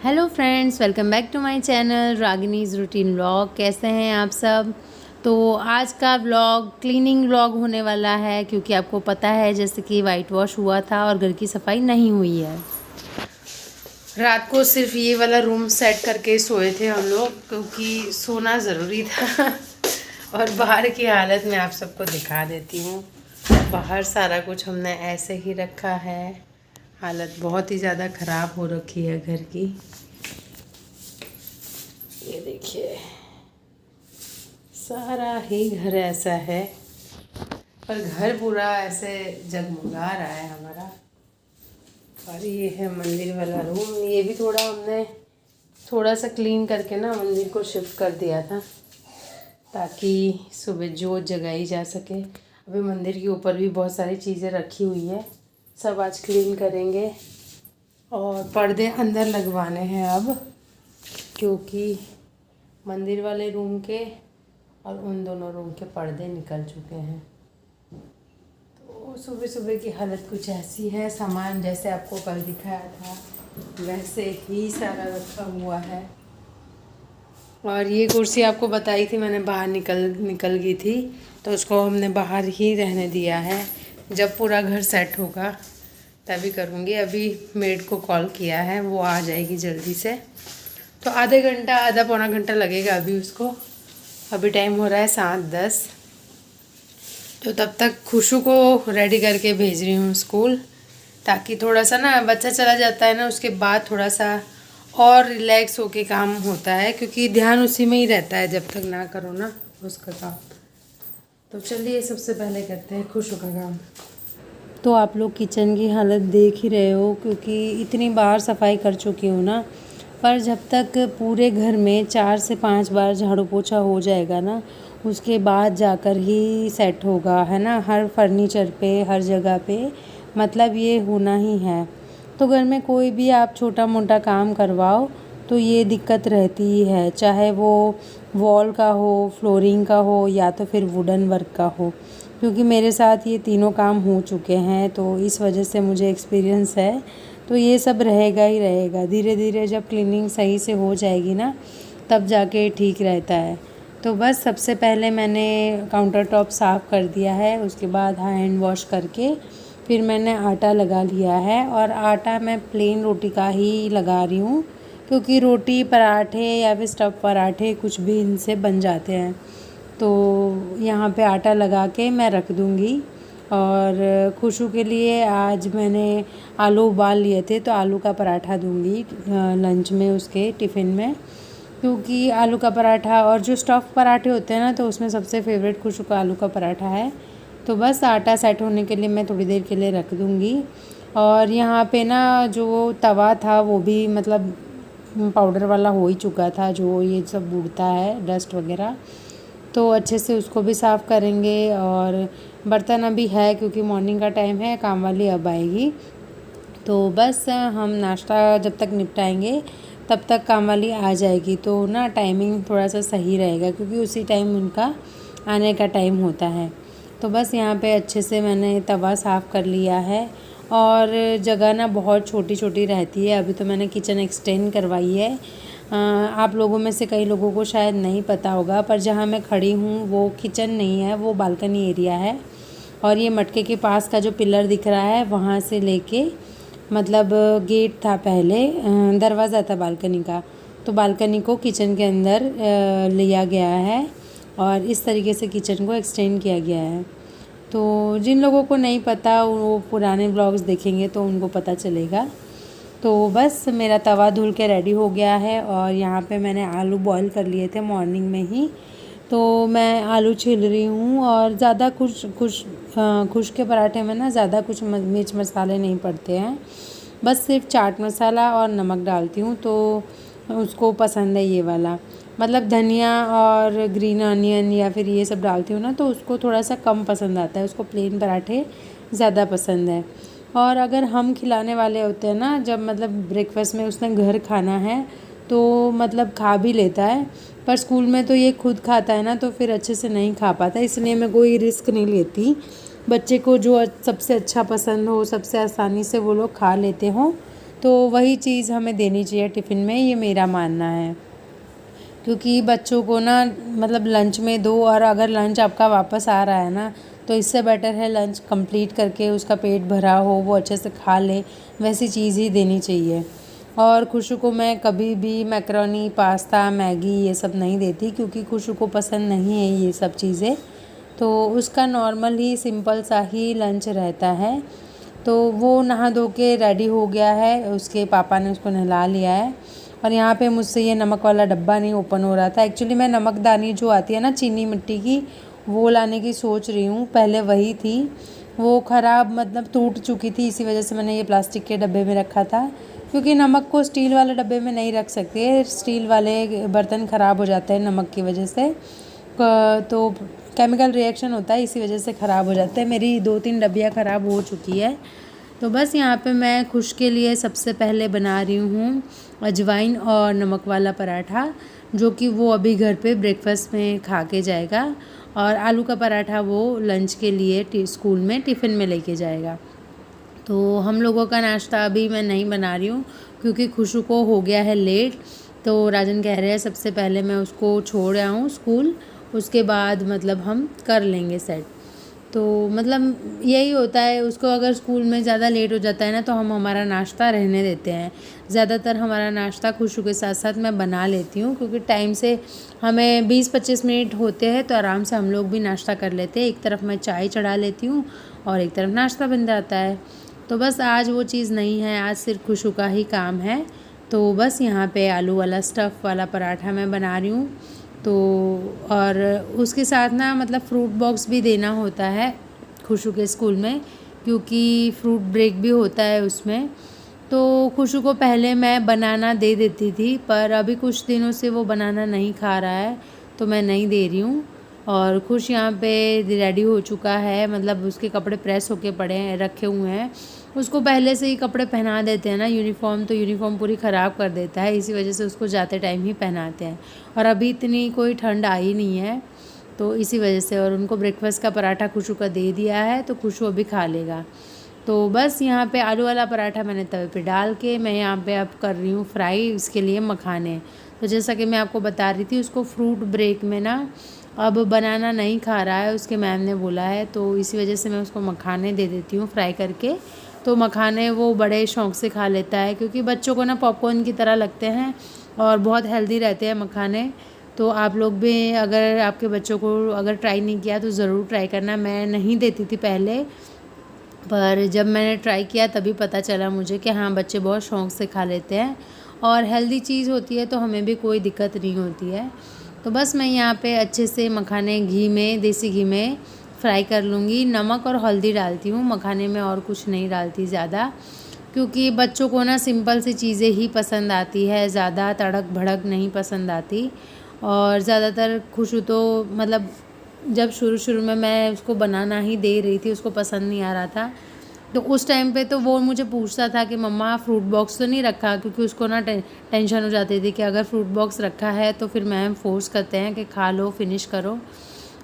Hello friends, welcome back to my channel Ragini's routine vlog. कैसे हैं आप सब। तो आज का व्लॉग क्लीनिंग व्लॉग होने वाला है, क्योंकि आपको पता है जैसे कि वाइट वॉश हुआ था और घर की सफाई नहीं हुई है। रात को सिर्फ ये वाला रूम सेट करके सोए थे हम लोग, क्योंकि सोना ज़रूरी था। और बाहर की हालत मैं आप सबको दिखा देती हूँ। बाहर सारा कुछ हमने ऐसे ही रखा है। हालत बहुत ही ज़्यादा ख़राब हो रखी है घर की। ये देखिए, सारा ही घर ऐसा है, पर घर पूरा ऐसे जगमगा रहा है हमारा। और ये है मंदिर वाला रूम। ये भी थोड़ा सा क्लीन करके ना मंदिर को शिफ्ट कर दिया था, ताकि सुबह जोत जगाई जा सके। अभी मंदिर के ऊपर भी बहुत सारी चीज़ें रखी हुई है, सब आज क्लीन करेंगे। और पर्दे अंदर लगवाने हैं अब, क्योंकि मंदिर वाले रूम के और उन दोनों रूम के पर्दे निकल चुके हैं। तो सुबह सुबह की हालत कुछ ऐसी है। सामान जैसे आपको कल दिखाया था वैसे ही सारा रखा हुआ है। और ये कुर्सी आपको बताई थी मैंने, बाहर निकल गई थी, तो उसको हमने बाहर ही रहने दिया है। जब पूरा घर सेट होगा तभी करूँगी। अभी मेड को कॉल किया है, वो आ जाएगी जल्दी से। तो आधा पौना घंटा लगेगा अभी उसको। अभी टाइम हो रहा है 7:10। तो तब तक खुशू को रेडी करके भेज रही हूँ स्कूल, ताकि थोड़ा सा ना बच्चा चला जाता है ना, उसके बाद थोड़ा सा और रिलैक्स होके काम होता है, क्योंकि ध्यान उसी में ही रहता है जब तक ना करो ना उसका काम। तो चलिए सबसे पहले करते हैं खुशू का काम। तो आप लोग किचन की हालत देख ही रहे हो, क्योंकि इतनी बार सफाई कर चुकी हूँ ना, पर जब तक पूरे घर में 4 से 5 बार झाड़ू पोछा हो जाएगा ना, उसके बाद जाकर ही सेट होगा, है ना। हर फर्नीचर पे, हर जगह पे, मतलब ये होना ही है। तो घर में कोई भी आप छोटा मोटा काम करवाओ तो ये दिक्कत रहती ही है, चाहे वो वॉल का हो, फ्लोरिंग का हो, या तो फिर वुडन वर्क का हो। क्योंकि मेरे साथ ये तीनों काम हो चुके हैं, तो इस वजह से मुझे एक्सपीरियंस है। तो ये सब रहेगा ही रहेगा। धीरे धीरे जब क्लीनिंग सही से हो जाएगी ना, तब जाके ठीक रहता है। तो बस सबसे पहले मैंने काउंटर टॉप साफ़ कर दिया है, उसके बाद हैंड वॉश करके फिर मैंने आटा लगा लिया है। और आटा मैं प्लेन रोटी का ही लगा रही हूँ, क्योंकि रोटी, पराठे या फिर स्टफ़ पराठे कुछ भी इनसे बन जाते हैं। तो यहाँ पे आटा लगा के मैं रख दूँगी। और खुशू के लिए आज मैंने आलू उबाल लिए थे, तो आलू का पराठा दूँगी लंच में, उसके टिफ़िन में। क्योंकि आलू का पराठा और जो स्टफ़ पराठे होते हैं ना, तो उसमें सबसे फेवरेट खुशू का आलू का पराठा है। तो बस आटा सेट होने के लिए मैं थोड़ी देर के लिए रख दूँगी। और यहाँ पे ना जो तवा था वो भी मतलब पाउडर वाला हो ही चुका था, जो ये सब उड़ता है डस्ट वगैरह, तो अच्छे से उसको भी साफ़ करेंगे। और बर्तन अभी है, क्योंकि मॉर्निंग का टाइम है, काम वाली अब आएगी। तो बस हम नाश्ता जब तक निपटाएंगे तब तक काम वाली आ जाएगी, तो ना टाइमिंग थोड़ा सा सही रहेगा, क्योंकि उसी टाइम उनका आने का टाइम होता है। तो बस यहाँ पे अच्छे से मैंने तवा साफ़ कर लिया है। और जगह ना बहुत छोटी छोटी रहती है। अभी तो मैंने किचन एक्सटेंड करवाई है। आप लोगों में से कई लोगों को शायद नहीं पता होगा, पर जहाँ मैं खड़ी हूँ वो किचन नहीं है, वो बालकनी एरिया है। और ये मटके के पास का जो पिलर दिख रहा है, वहाँ से लेके मतलब गेट था पहले, दरवाज़ा था बालकनी का, तो बालकनी को किचन के अंदर लिया गया है। और इस तरीके से किचन को एक्सटेंड किया गया है। तो जिन लोगों को नहीं पता वो पुराने ब्लॉग्स देखेंगे तो उनको पता चलेगा। तो बस मेरा तवा धुल के रेडी हो गया है। और यहाँ पे मैंने आलू बॉईल कर लिए थे मॉर्निंग में ही, तो मैं आलू छील रही हूँ। और ज़्यादा खुश के पराठे में ना ज़्यादा कुछ मिर्च मसाले नहीं पड़ते हैं, बस सिर्फ चाट मसाला और नमक डालती हूँ, तो उसको पसंद है ये वाला। मतलब धनिया और ग्रीन अनियन या फिर ये सब डालती हूँ ना, तो उसको थोड़ा सा कम पसंद आता है, उसको प्लेन पराठे ज़्यादा पसंद है। और अगर हम खिलाने वाले होते हैं ना, जब मतलब ब्रेकफास्ट में उसने घर खाना है तो मतलब खा भी लेता है, पर स्कूल में तो ये खुद खाता है ना, तो फिर अच्छे से नहीं खा पाता। इसलिए मैं कोई रिस्क नहीं लेती। बच्चे को जो सबसे अच्छा पसंद हो, सबसे आसानी से वो लोग खा लेते हों, तो वही चीज़ हमें देनी चाहिए टिफ़िन में, ये मेरा मानना है। क्योंकि बच्चों को ना मतलब लंच में दो, और अगर लंच आपका वापस आ रहा है ना, तो इससे बेटर है लंच कंप्लीट करके उसका पेट भरा हो, वो अच्छे से खा ले, वैसी चीज़ ही देनी चाहिए। और खुशू को मैं कभी भी मैकरोनी, पास्ता, मैगी ये सब नहीं देती, क्योंकि खुशू को पसंद नहीं है ये सब चीज़ें। तो उसका नॉर्मल ही सिंपल सा ही लंच रहता है। तो वो नहा धो के रेडी हो गया है, उसके पापा ने उसको नहला लिया है। और यहाँ पे मुझसे ये नमक वाला डब्बा नहीं ओपन हो रहा था। एक्चुअली मैं नमकदानी जो आती है ना चीनी मिट्टी की, वो लाने की सोच रही हूँ। पहले वही थी, वो ख़राब मतलब टूट चुकी थी, इसी वजह से मैंने ये प्लास्टिक के डब्बे में रखा था। क्योंकि नमक को स्टील वाले डब्बे में नहीं रख सकते, स्टील वाले बर्तन ख़राब हो जाते हैं नमक की वजह से। तो केमिकल रिएक्शन होता है, इसी वजह से ख़राब हो जाते हैं। मेरी 2-3 डब्बियाँ ख़राब हो चुकी है। तो बस यहाँ पे मैं खुश के लिए सबसे पहले बना रही हूँ अजवाइन और नमक वाला पराठा, जो कि वो अभी घर पे ब्रेकफास्ट में खा के जाएगा। और आलू का पराठा वो लंच के लिए स्कूल में टिफ़िन में लेके जाएगा। तो हम लोगों का नाश्ता अभी मैं नहीं बना रही हूँ, क्योंकि खुशू को हो गया है लेट। तो राजन कह रहे हैं सबसे पहले मैं उसको छोड़ आऊँ स्कूल, उसके बाद मतलब हम कर लेंगे सेट। तो मतलब यही होता है, उसको अगर स्कूल में ज़्यादा लेट हो जाता है ना, तो हम हमारा नाश्ता रहने देते हैं। ज़्यादातर हमारा नाश्ता खुशू के साथ साथ मैं बना लेती हूँ, क्योंकि टाइम से हमें 20-25 मिनट होते हैं, तो आराम से हम लोग भी नाश्ता कर लेते हैं। एक तरफ मैं चाय चढ़ा लेती हूँ और एक तरफ नाश्ता बन जाता है। तो बस आज वो चीज़ नहीं है, आज सिर्फ खुशू का ही काम है। तो बस यहाँ पे आलू वाला स्टफ़ वाला पराठा मैं बना रही हूँ। तो और उसके साथ ना मतलब फ्रूट बॉक्स भी देना होता है खुशू के स्कूल में, क्योंकि फ्रूट ब्रेक भी होता है उसमें। तो खुशू को पहले मैं बनाना दे देती थी, पर अभी कुछ दिनों से वो बनाना नहीं खा रहा है, तो मैं नहीं दे रही हूँ। और खुश यहाँ पे रेडी हो चुका है, मतलब उसके कपड़े प्रेस होके पड़े हैं, रखे हुए हैं। उसको पहले से ही कपड़े पहना देते हैं ना यूनिफॉर्म, तो यूनिफॉर्म पूरी ख़राब कर देता है, इसी वजह से उसको जाते टाइम ही पहनाते हैं। और अभी इतनी कोई ठंड आई नहीं है, तो इसी वजह से। और उनको ब्रेकफास्ट का पराठा खुशू का दे दिया है, तो खुशू अभी खा लेगा। तो बस यहाँ पे आलू वाला पराठा मैंने तवे पे डाल के मैं यहाँ पे अब कर रही हूँ फ्राई, इसके लिए मखाने। तो जैसा कि मैं आपको बता रही थी, उसको फ्रूट ब्रेक में ना अब बनाना नहीं खा रहा है, उसके मैम ने बोला है, तो इसी वजह से मैं उसको मखाने दे देती हूँ फ्राई करके। तो मखाने वो बड़े शौक़ से खा लेता है, क्योंकि बच्चों को ना पॉपकॉर्न की तरह लगते हैं और बहुत हेल्दी रहते हैं मखाने। तो आप लोग भी अगर आपके बच्चों को अगर ट्राई नहीं किया तो ज़रूर ट्राई करना। मैं नहीं देती थी पहले, पर जब मैंने ट्राई किया तभी पता चला मुझे कि हाँ, बच्चे बहुत शौक़ से खा लेते हैं और हेल्दी चीज़ होती है, तो हमें भी कोई दिक्कत नहीं होती है। तो बस मैं यहाँ पे अच्छे से मखाने घी में, देसी घी में फ्राई कर लूँगी। नमक और हल्दी डालती हूँ मखाने में, और कुछ नहीं डालती ज़्यादा, क्योंकि बच्चों को ना सिंपल सी चीज़ें ही पसंद आती है, ज़्यादा तड़क भड़क नहीं पसंद आती। और ज़्यादातर खुशू तो मतलब जब शुरू में मैं उसको बनाना ही दे रही थी, उसको पसंद नहीं आ रहा था, तो उस टाइम पे तो वो मुझे पूछता था कि मम्मा फ्रूट बॉक्स तो नहीं रखा, क्योंकि उसको ना टेंशन हो जाती थी कि अगर फ्रूट बॉक्स रखा है तो फिर मैम फोर्स करते हैं कि खा लो, फिनिश करो।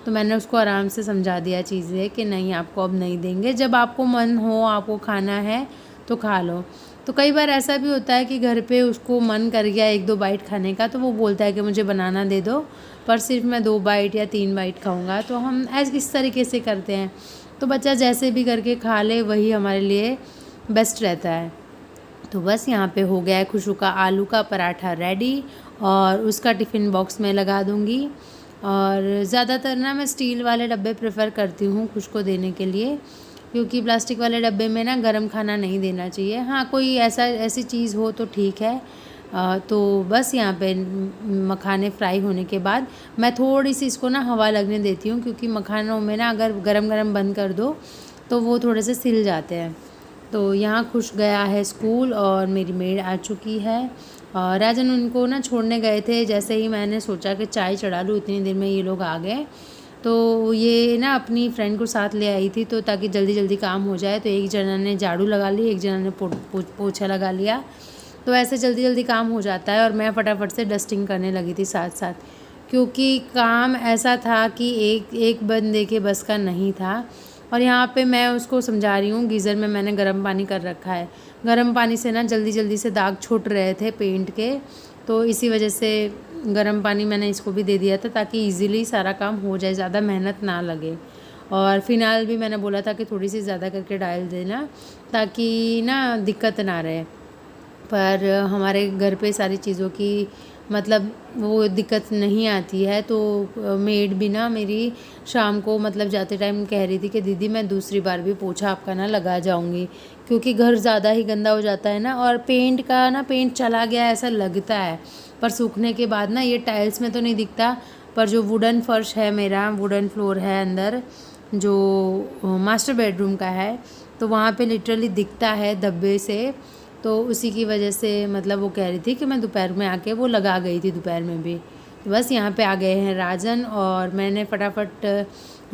तो मैंने उसको आराम से समझा दिया चीज़ें कि नहीं, आपको अब नहीं देंगे, जब आपको मन हो, आपको खाना है तो खा लो। तो कई बार ऐसा भी होता है कि घर पे उसको मन कर गया 1-2 बाइट खाने का, तो वो बोलता है कि मुझे बनाना दे दो, पर सिर्फ मैं 2 बाइट या 3 बाइट खाऊंगा। तो हम इस तरीके से करते हैं। तो बच्चा जैसे भी करके खा ले, वही हमारे लिए बेस्ट रहता है। तो बस यहाँ पे हो गया है खुशू का आलू का पराठा रेडी, और उसका टिफ़िन बॉक्स में लगा दूँगी। और ज़्यादातर ना मैं स्टील वाले डब्बे प्रेफर करती हूँ खुश को देने के लिए, क्योंकि प्लास्टिक वाले डब्बे में ना गर्म खाना नहीं देना चाहिए। हाँ, कोई ऐसी चीज़ हो तो ठीक है। तो बस यहाँ पे मखाने फ्राई होने के बाद मैं थोड़ी सी इसको ना हवा लगने देती हूँ, क्योंकि मखानों में ना अगर गरम बंद कर दो तो वो थोड़े से सिल जाते हैं। तो यहाँ खुश गया है स्कूल और मेरी मेड आ चुकी है। और राजन उनको ना छोड़ने गए थे, जैसे ही मैंने सोचा कि चाय चढ़ा लूँ, इतनी देर में ये लोग आ गए। तो ये ना अपनी फ्रेंड को साथ ले आई थी, तो ताकि जल्दी काम हो जाए। तो एक जना ने झाड़ू लगा ली, एक जना ने पोछा लगा लिया, तो ऐसे जल्दी काम हो जाता है। और मैं फटाफट से डस्टिंग करने लगी थी साथ साथ, क्योंकि काम ऐसा था कि एक बंदे के बस का नहीं था। और यहाँ पे मैं उसको समझा रही हूँ, गीज़र में मैंने गर्म पानी कर रखा है, गर्म पानी से ना जल्दी जल्दी से दाग छूट रहे थे पेंट के, तो इसी वजह से गर्म पानी मैंने इसको भी दे दिया था ताकि इजीली सारा काम हो जाए, ज़्यादा मेहनत ना लगे। और फिनाइल भी मैंने बोला था कि थोड़ी सी ज़्यादा करके डाल देना ताकि ना दिक्कत ना रहे। पर हमारे घर पे सारी चीज़ों की मतलब वो दिक्कत नहीं आती है। तो मेड भी ना मेरी शाम को मतलब जाते टाइम कह रही थी कि दीदी मैं दूसरी बार भी पोछा आपका ना लगा जाऊंगी, क्योंकि घर ज़्यादा ही गंदा हो जाता है ना, और पेंट का ना पेंट चला गया ऐसा लगता है, पर सूखने के बाद ना ये टाइल्स में तो नहीं दिखता, पर जो वुडन फर्श है मेरा, वुडन फ्लोर है अंदर जो मास्टर बेडरूम का है, तो वहाँ पे लिटरली दिखता है धब्बे से। तो उसी की वजह से मतलब वो कह रही थी कि मैं दोपहर में आके वो लगा गई थी दोपहर में भी। तो बस यहाँ पे आ गए हैं राजन, और मैंने फटाफट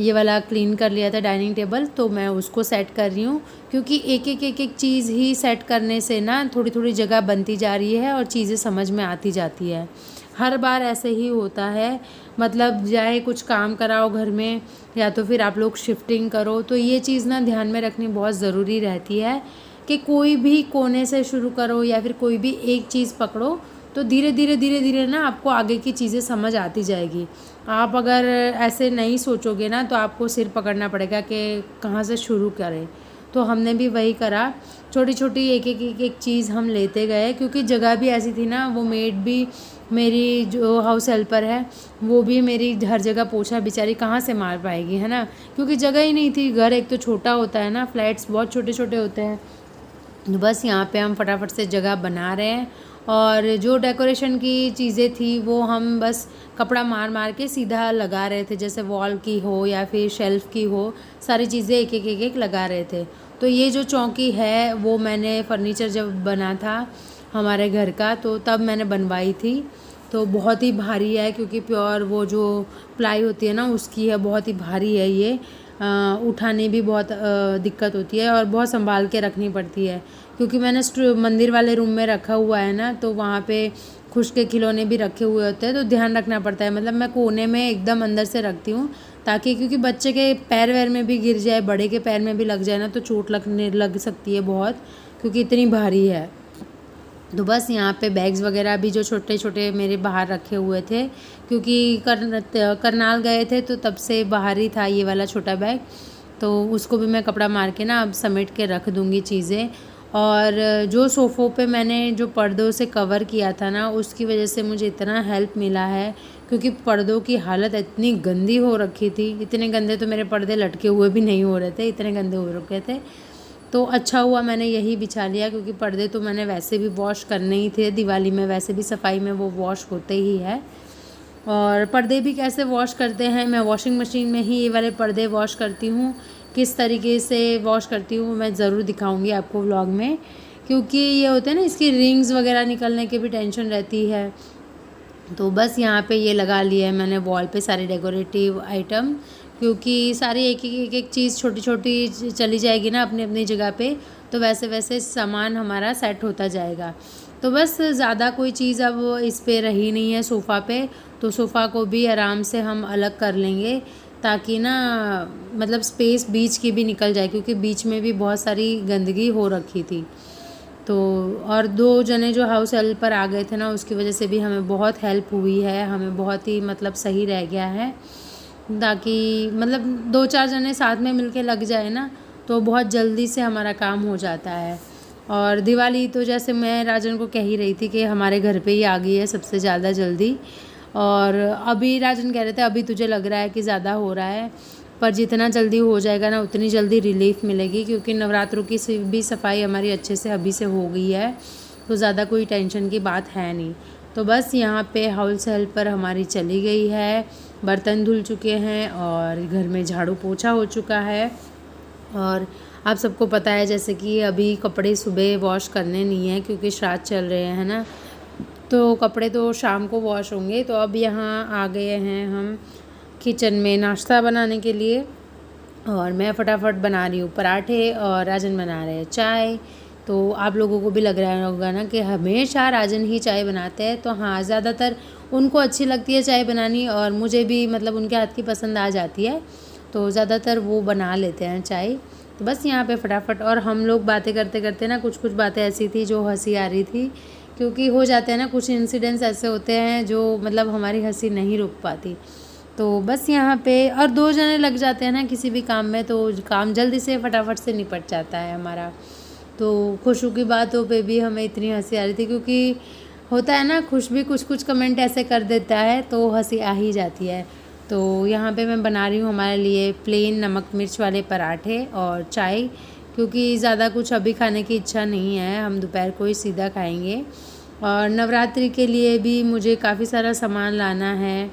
ये वाला क्लीन कर लिया था डाइनिंग टेबल, तो मैं उसको सेट कर रही हूँ, क्योंकि एक एक चीज़ ही सेट करने से ना थोड़ी थोड़ी जगह बनती जा रही है और चीज़ें समझ में आती जाती है। हर बार ऐसे ही होता है, मतलब चाहे कुछ काम कराओ घर में या तो फिर आप लोग शिफ्टिंग करो, तो ये चीज़ ना ध्यान में रखनी बहुत ज़रूरी रहती है कि कोई भी कोने से शुरू करो या फिर कोई भी एक चीज़ पकड़ो, तो धीरे धीरे ना आपको आगे की चीज़ें समझ आती जाएगी। आप अगर ऐसे नहीं सोचोगे ना तो आपको सिर पकड़ना पड़ेगा कि कहाँ से शुरू करें। तो हमने भी वही करा, छोटी छोटी एक चीज़ हम लेते गए, क्योंकि जगह भी ऐसी थी ना, वो मेड भी मेरी जो हाउस हेल्पर है वो भी मेरी हर जगह पोछा बेचारी कहाँ से मार पाएगी, है ना, क्योंकि जगह ही नहीं थी। घर एक तो छोटा होता है ना, फ्लैट्स बहुत छोटे छोटे होते हैं। तो बस यहाँ पे हम फटाफट से जगह बना रहे हैं, और जो डेकोरेशन की चीज़ें थी वो हम बस कपड़ा मार मार के सीधा लगा रहे थे, जैसे वॉल की हो या फिर शेल्फ़ की हो, सारी चीज़ें एक लगा रहे थे। तो ये जो चौकी है वो मैंने फर्नीचर जब बना था हमारे घर का तो तब मैंने बनवाई थी, तो बहुत ही भारी है, क्योंकि प्योर वो जो प्लाई होती है ना उसकी है, बहुत ही भारी है ये। उठाने भी बहुत दिक्कत होती है और बहुत संभाल के रखनी पड़ती है, क्योंकि मैंने मंदिर वाले रूम में रखा हुआ है ना, तो वहाँ पे खुश के खिलौने भी रखे हुए होते हैं, तो ध्यान रखना पड़ता है। मतलब मैं कोने में एकदम अंदर से रखती हूँ ताकि, क्योंकि बच्चे के पैर वैर में भी गिर जाए, बड़े के पैर में भी लग जाए ना तो चोट लग सकती है बहुत, क्योंकि इतनी भारी है। तो बस यहाँ पे बैग्स वगैरह भी जो छोटे छोटे मेरे बाहर रखे हुए थे, क्योंकि करनाल गए थे तो तब से बाहर ही था ये वाला छोटा बैग, तो उसको भी मैं कपड़ा मार के ना अब समेट के रख दूँगी चीज़ें। और जो सोफ़ों पे मैंने जो पर्दों से कवर किया था ना, उसकी वजह से मुझे इतना हेल्प मिला है, क्योंकि पर्दों की हालत इतनी गंदी हो रखी थी। इतने गंदे तो मेरे पर्दे लटके हुए भी नहीं हो रहे थे, इतने गंदे हो रखे थे। तो अच्छा हुआ मैंने यही बिछा लिया, क्योंकि पर्दे तो मैंने वैसे भी वॉश करने ही थे दिवाली में, वैसे भी सफाई में वो वॉश होते ही है। और पर्दे भी कैसे वॉश करते हैं, मैं वॉशिंग मशीन में ही ये वाले पर्दे वॉश करती हूँ। किस तरीके से वॉश करती हूँ मैं ज़रूर दिखाऊंगी आपको व्लॉग में, क्योंकि ये होते हैं ना, इसकी रिंग्स वगैरह निकलने की भी टेंशन रहती है। तो बस यहाँ पे ये लगा लिया है मैंने वॉल पे सारे डेकोरेटिव आइटम, क्योंकि सारी एक चीज़ छोटी छोटी चली जाएगी ना अपनी अपनी जगह पे, तो वैसे वैसे सामान हमारा सेट होता जाएगा। तो बस ज़्यादा कोई चीज़ अब इस पे रही नहीं है सोफ़ा पे, तो सोफ़ा को भी आराम से हम अलग कर लेंगे, ताकि ना मतलब स्पेस बीच की भी निकल जाए, क्योंकि बीच में भी बहुत सारी गंदगी हो रखी थी। तो और 2 जने जो हाउस हेल्प पर आ गए थे ना, उसकी वजह से भी हमें बहुत हेल्प हुई है, हमें बहुत ही मतलब सही रह गया है, ताकि मतलब 2-4 जने साथ में मिलके लग जाए ना तो बहुत जल्दी से हमारा काम हो जाता है। और दिवाली तो जैसे मैं राजन को कह ही रही थी कि हमारे घर पे ही आ गई है सबसे ज़्यादा जल्दी, और अभी राजन कह रहे थे अभी तुझे लग रहा है कि ज़्यादा हो रहा है, पर जितना जल्दी हो जाएगा ना उतनी जल्दी रिलीफ मिलेगी, क्योंकि नवरात्रों की भी सफाई हमारी अच्छे से अभी से हो गई है, तो ज़्यादा कोई टेंशन की बात है नहीं। तो बस यहाँ पे हाउस हेल्पर हमारी चली गई है, बर्तन धुल चुके हैं और घर में झाड़ू पोछा हो चुका है। और आप सबको पता है जैसे कि अभी कपड़े सुबह वॉश करने नहीं है, क्योंकि श्राद्ध चल रहे हैं ना, तो कपड़े तो शाम को वॉश होंगे। तो अब यहाँ आ गए हैं हम किचन में नाश्ता बनाने के लिए, और मैं फटाफट बना रही हूँ पराठे और राजन बना रहे हैं चाय। तो आप लोगों को भी लग रहा होगा ना कि हमेशा राजन ही चाय बनाते हैं, तो हाँ, ज़्यादातर उनको अच्छी लगती है चाय बनानी, और मुझे भी मतलब उनके हाथ की पसंद आ जाती है, तो ज़्यादातर वो बना लेते हैं चाय। तो बस यहाँ पे फटाफट, और हम लोग बातें करते करते ना कुछ कुछ बातें ऐसी थी जो हंसी आ रही थी, क्योंकि हो जाते हैं ना कुछ इंसिडेंट्स ऐसे होते हैं जो मतलब हमारी हंसी नहीं रुक पाती। तो बस यहाँ पे और 2 जने लग जाते हैं ना किसी भी काम में, तो काम जल्दी से फटाफट से निपट जाता है हमारा। तो खुशू की बातों पे भी हमें इतनी हंसी आ रही थी, क्योंकि होता है ना खुश भी कुछ कुछ कमेंट ऐसे कर देता है तो हंसी आ ही जाती है। तो यहाँ पे मैं बना रही हूँ हमारे लिए प्लेन नमक मिर्च वाले पराठे और चाय, क्योंकि ज़्यादा कुछ अभी खाने की इच्छा नहीं है, हम दोपहर को ही सीधा खाएंगे। और नवरात्रि के लिए भी मुझे काफ़ी सारा सामान लाना है,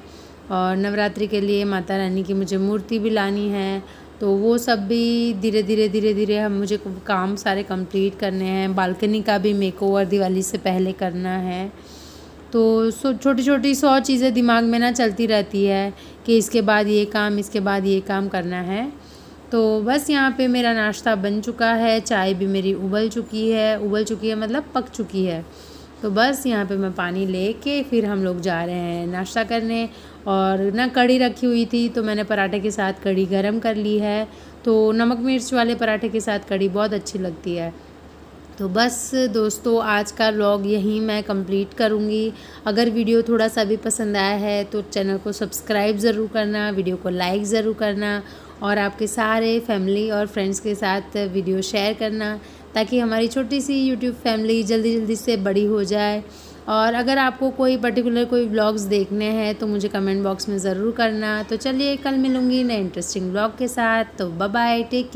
और नवरात्रि के लिए माता रानी की मुझे मूर्ति भी लानी है। तो वो सब भी धीरे धीरे हम मुझे काम सारे कंप्लीट करने हैं। बालकनी का भी मेकओवर दिवाली से पहले करना है। तो छोटी छोटी 100 चीज़ें दिमाग में ना चलती रहती है कि इसके बाद ये काम, इसके बाद ये काम करना है। तो बस यहाँ पे मेरा नाश्ता बन चुका है, चाय भी मेरी उबल चुकी है मतलब पक चुकी है। तो बस यहाँ पे मैं पानी लेके फिर हम लोग जा रहे हैं नाश्ता करने। और ना कढ़ी रखी हुई थी तो मैंने पराठे के साथ कढ़ी गरम कर ली है। तो नमक मिर्च वाले पराठे के साथ कढ़ी बहुत अच्छी लगती है। तो बस दोस्तों, आज का व्लॉग यहीं मैं कंप्लीट करूँगी। अगर वीडियो थोड़ा सा भी पसंद आया है तो चैनल को सब्सक्राइब ज़रूर करना, वीडियो को लाइक ज़रूर करना, और आपके सारे फैमिली और फ्रेंड्स के साथ वीडियो शेयर करना, ताकि हमारी छोटी सी यूट्यूब फैमिली जल्दी जल्दी से बड़ी हो जाए। और अगर आपको कोई पर्टिकुलर कोई व्लॉग्स देखने हैं तो मुझे कमेंट बॉक्स में ज़रूर करना। तो चलिए, कल मिलूँगी नए इंटरेस्टिंग व्लॉग के साथ। तो बाय बाय, टेक केयर।